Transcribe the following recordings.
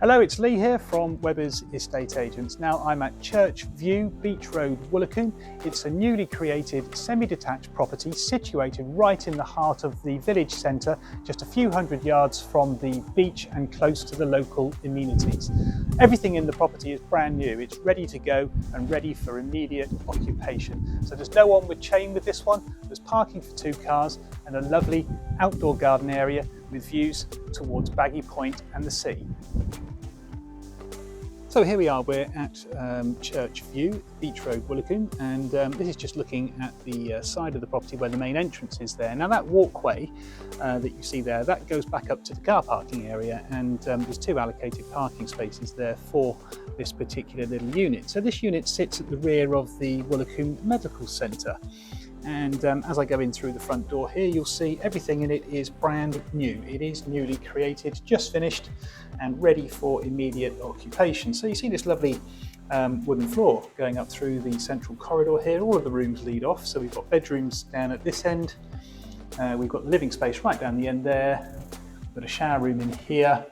Hello, it's Lee here from Webber's Estate Agents. Now I'm at Church View, Beach Road, Woolacombe. It's a newly created semi-detached property situated right in the heart of the village centre, just a few hundred yards from the beach and close to the local amenities. Everything in the property is brand new. It's ready to go and ready for immediate occupation. So there's no onward chain with this one. There's parking for 2 cars and a lovely outdoor garden area with views towards Baggy Point and the sea. So here we are, we're at Church View, Beach Road, Woolacombe, and this is just looking at the side of the property where the main entrance is there. Now that walkway that you see there, that goes back up to the car parking area, and there's 2 allocated parking spaces there for this particular little unit. So this unit sits at the rear of the Woolacombe Medical Centre. And as I go in through the front door here, you'll see everything in it is brand new. It is newly created, just finished and ready for immediate occupation. So you see this lovely wooden floor going up through the central corridor here. All of the rooms lead off. So we've got bedrooms down at this end. We've got the living space right down the end there. We've got a shower room in here.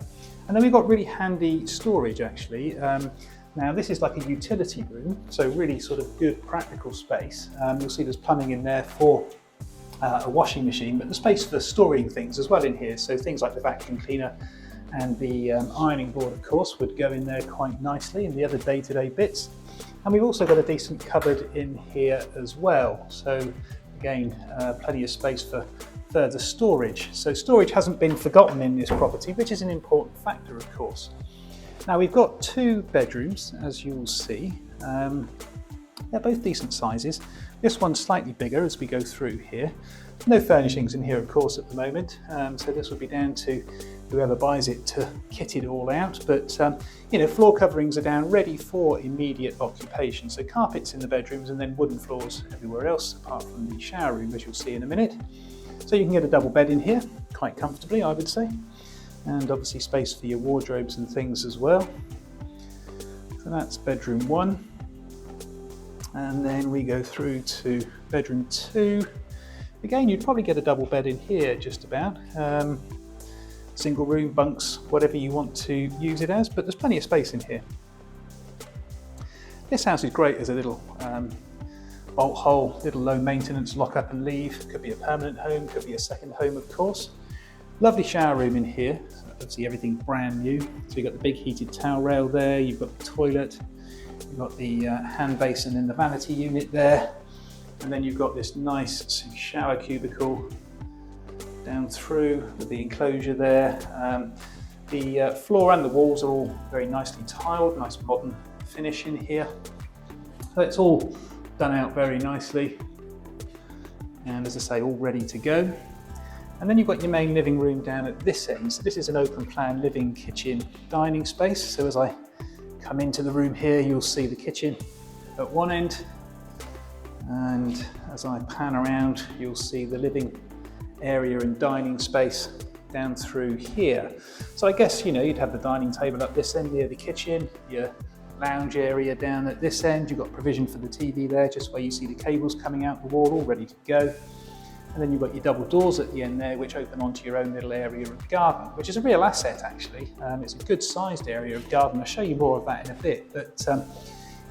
And then we've got really handy storage actually. Now this is like a utility room, so really sort of good practical space. You'll see there's plumbing in there for a washing machine, but the space for storing things as well in here. So things like the vacuum cleaner and the ironing board, of course, would go in there quite nicely, and the other day-to-day bits. And we've also got a decent cupboard in here as well. So again, plenty of space for further storage. So storage hasn't been forgotten in this property, which is an important factor, of course. Now we've got 2 bedrooms, as you will see. They're both decent sizes. This one's slightly bigger as we go through here. No furnishings in here, of course, at the moment. So this will be down to whoever buys it to kit it all out. But you know, floor coverings are down, ready for immediate occupation. So carpets in the bedrooms and then wooden floors everywhere else, apart from the shower room, as you'll see in a minute. So you can get a double bed in here, quite comfortably, I would say. And obviously space for your wardrobes and things as well. So that's bedroom 1. And then we go through to bedroom 2. Again, you'd probably get a double bed in here just about. Single room, bunks, whatever you want to use it as, but there's plenty of space in here. This house is great as a little bolt hole, little low maintenance lock up and leave. Could be a permanent home, could be a second home, of course. Lovely shower room in here, obviously everything brand new. So you've got the big heated towel rail there, you've got the toilet, you've got the hand basin in the vanity unit there, and then you've got this nice shower cubicle down through with the enclosure there. The floor and the walls are all very nicely tiled, nice modern finish in here. So it's all done out very nicely, and as I say, all ready to go. And then you've got your main living room down at this end. So this is an open plan living, kitchen, dining space. So as I come into the room here, you'll see the kitchen at one end. And as I pan around, you'll see the living area and dining space down through here. So I guess, you know, you'd have the dining table up this end near the kitchen, your lounge area down at this end. You've got provision for the TV there, just where you see the cables coming out the wall, all ready to go. And then you've got your double doors at the end there, which open onto your own little area of garden, which is a real asset actually. It's a good sized area of garden. I'll show you more of that in a bit. But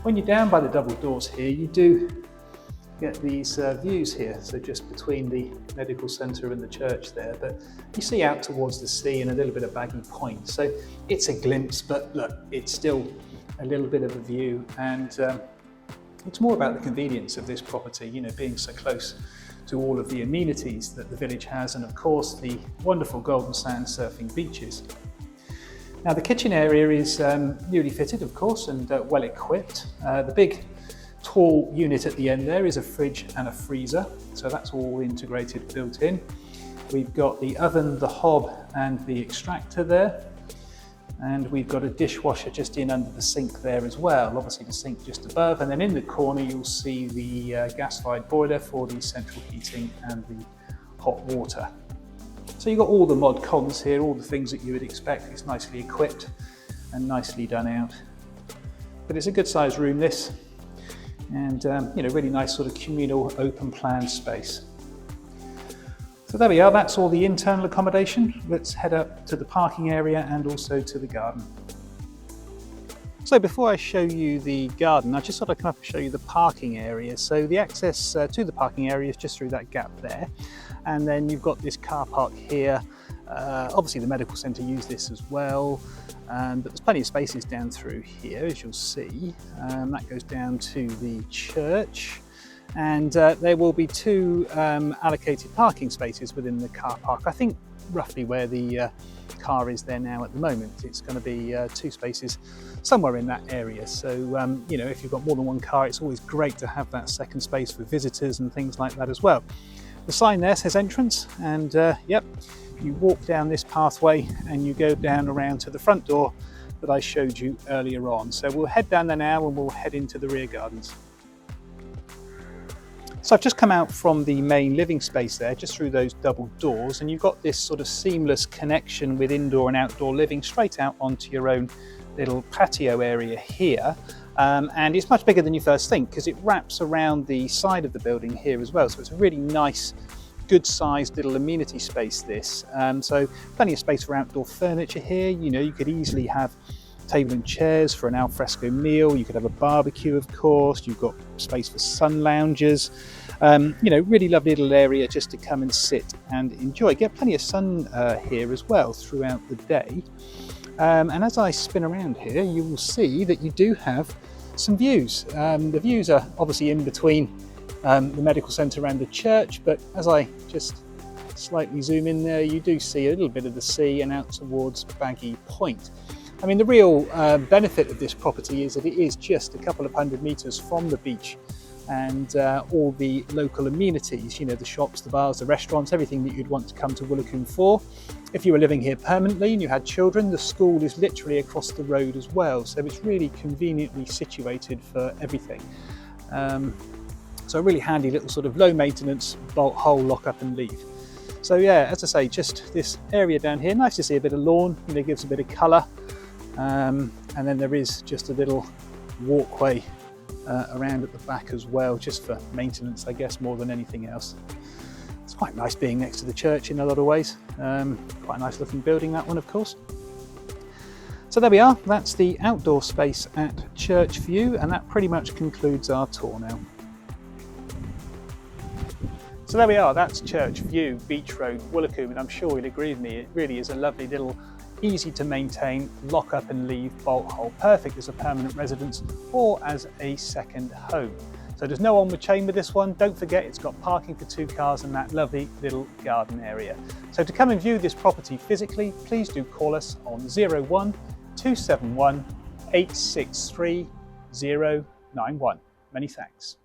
when you're down by the double doors here, you do get these views here. So just between the medical centre and the church there, but you see out towards the sea and a little bit of Baggy Point. So it's a glimpse, but look, it's still a little bit of a view. And it's more about the convenience of this property, you know, being so close to all of the amenities that the village has, and of course the wonderful golden sand surfing beaches. Now the kitchen area is newly fitted, of course, and well equipped. The big tall unit at the end there is a fridge and a freezer, so that's all integrated, built in. We've got the oven, the hob and the extractor there, and we've got a dishwasher just in under the sink there as well, obviously the sink just above, and then in the corner you'll see the gas-fired boiler for the central heating and the hot water. So you've got all the mod cons here, all the things that you would expect. It's nicely equipped and nicely done out. But it's a good sized room this, and you know, really nice sort of communal open plan space. So there we are, that's all the internal accommodation. Let's head up to the parking area and also to the garden. So before I show you the garden, I just thought I'd come up and show you the parking area. So the access to the parking area is just through that gap there. And then you've got this car park here. Obviously the medical centre use this as well, but there's plenty of spaces down through here, as you'll see. That goes down to the church. And there will be two allocated parking spaces within the car park. I think roughly where the car is there now at the moment. It's going to be 2 spaces somewhere in that area. So, you know, if you've got more than one car, it's always great to have that second space for visitors and things like that as well. The sign there says entrance, and yep, you walk down this pathway and you go down around to the front door that I showed you earlier on. So we'll head down there now and we'll head into the rear gardens. So I've just come out from the main living space there, just through those double doors, and you've got this sort of seamless connection with indoor and outdoor living straight out onto your own little patio area here. And it's much bigger than you first think because it wraps around the side of the building here as well. So it's a really nice, good sized little amenity space this. So plenty of space for outdoor furniture here. You know, you could easily have table and chairs for an alfresco meal. You could have a barbecue, of course. You've got space for sun loungers. You know, really lovely little area just to come and sit and enjoy. Get plenty of sun here as well throughout the day. And as I spin around here, you will see that you do have some views. The views are obviously in between the medical centre and the church, but as I just slightly zoom in there, you do see a little bit of the sea and out towards Baggy Point. I mean, the real benefit of this property is that it is just a couple of 100 metres from the beach, and all the local amenities, you know, the shops, the bars, the restaurants, everything that you'd want to come to Woolacombe for. If you were living here permanently and you had children, the school is literally across the road as well, so it's really conveniently situated for everything. So a really handy little sort of low maintenance bolt hole, lock up and leave. So yeah, as I say, just this area down here, nice to see a bit of lawn, you know, gives a bit of colour. And then there is just a little walkway around at the back as well, just for maintenance, I guess, more than anything else. It's quite nice being next to the church in a lot of ways. Quite a nice looking building, that one, of course. So there we are, that's the outdoor space at Church View, and that pretty much concludes our tour now. So there we are, that's Church View, Beach Road, Woolacombe, and I'm sure you'll agree with me, it really is a lovely little, easy to maintain, lock up and leave bolt hole, perfect as a permanent residence or as a second home. So there's no onward chain with this one. Don't forget it's got parking for 2 cars and that lovely little garden area. So to come and view this property physically, please do call us on 01 271 863 091. Many thanks.